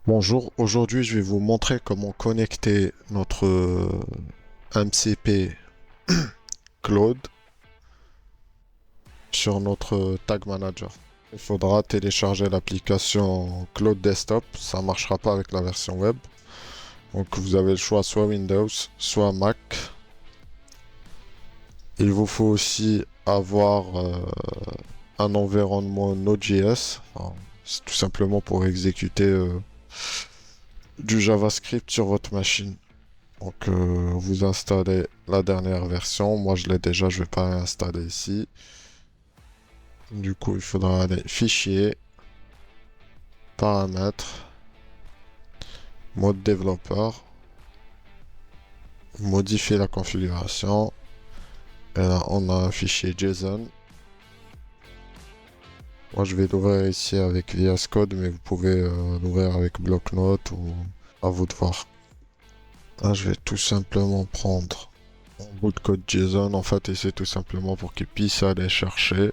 Bonjour, aujourd'hui je vais vous montrer comment connecter notre MCP Cloud sur notre Tag Manager. Il faudra télécharger l'application Cloud Desktop, ça ne marchera pas avec la version web. Donc vous avez le choix soit Windows, soit Mac. Il vous faut aussi avoir un environnement Node.js, enfin, c'est tout simplement pour exécuter du JavaScript sur votre machine. Donc vous installez la dernière version. Moi je l'ai déjà, je vais pas l'installer ici. Du coup il faudra aller fichier, paramètres, mode développeur, modifier la configuration. Et là on a un fichier JSON. Moi je vais l'ouvrir ici avec VS Code, mais vous pouvez l'ouvrir avec bloc-notes ou à vous de voir. Là je vais tout simplement prendre un bout de code JSON en fait, et c'est tout simplement pour qu'il puisse aller chercher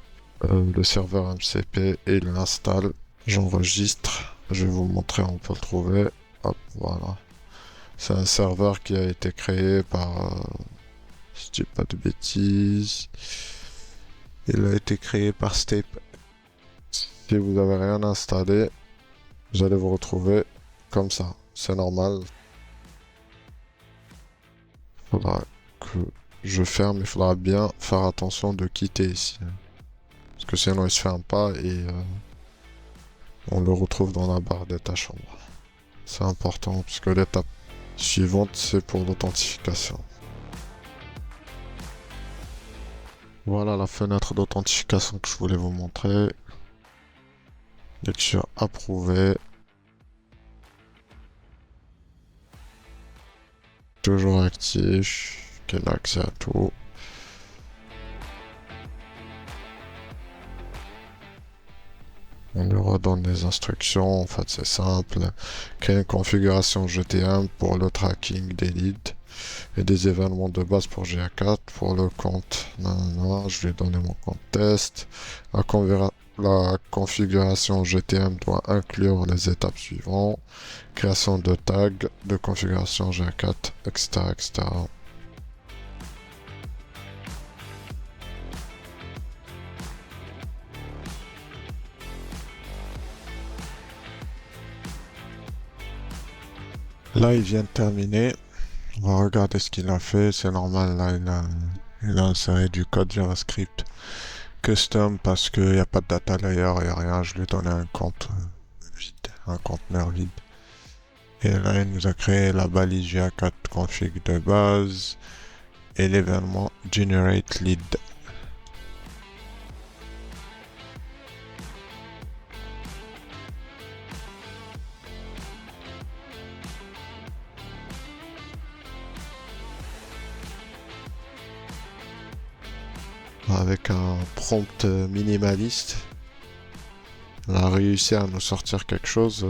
le serveur MCP et il l'installe. J'enregistre. Je vais vous montrer, on peut le trouver. Hop, voilà. C'est un serveur qui a été créé par, si je dis pas de bêtises, il a été créé par Step. Si vous n'avez rien installé, vous allez vous retrouver comme ça. C'est normal. Il faudra que je ferme. Il faudra bien faire attention de quitter ici, parce que sinon il se ferme pas et on le retrouve dans la barre des tâches en bas. C'est important puisque l'étape suivante c'est pour l'authentification. Voilà la fenêtre d'authentification que je voulais vous montrer. Lecture approuvée. Toujours actif. Quel accès à tout. On lui redonne les instructions. En fait, c'est simple. Créer une configuration GTM pour le tracking des leads et des événements de base pour GA4. Pour le compte, non, je lui ai donné mon compte test. La configuration GTM doit inclure les étapes suivantes. Création de tags, de configuration GA4, etc., etc. Là, il vient de terminer. On va regarder ce qu'il a fait. C'est normal, là, il a inséré du code JavaScript custom parce qu'il n'y a pas de data layer, il n'y a rien. Je lui ai donné un compte vide, un conteneur vide. Et là, il nous a créé la balise GA4 config de base et l'événement generate lead. Avec un prompt minimaliste, on a réussi à nous sortir quelque chose.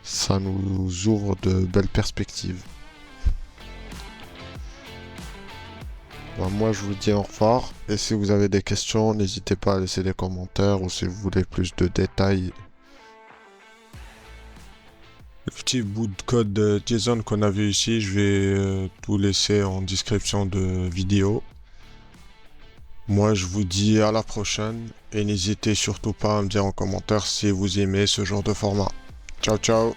Ça nous ouvre de belles perspectives. Bon, moi, je vous dis au revoir. Et si vous avez des questions, n'hésitez pas à laisser des commentaires ou si vous voulez plus de détails. Le petit bout de code JSON qu'on a vu ici, je vais tout laisser en description de vidéo. Moi, je vous dis à la prochaine et n'hésitez surtout pas à me dire en commentaire si vous aimez ce genre de format. Ciao, ciao!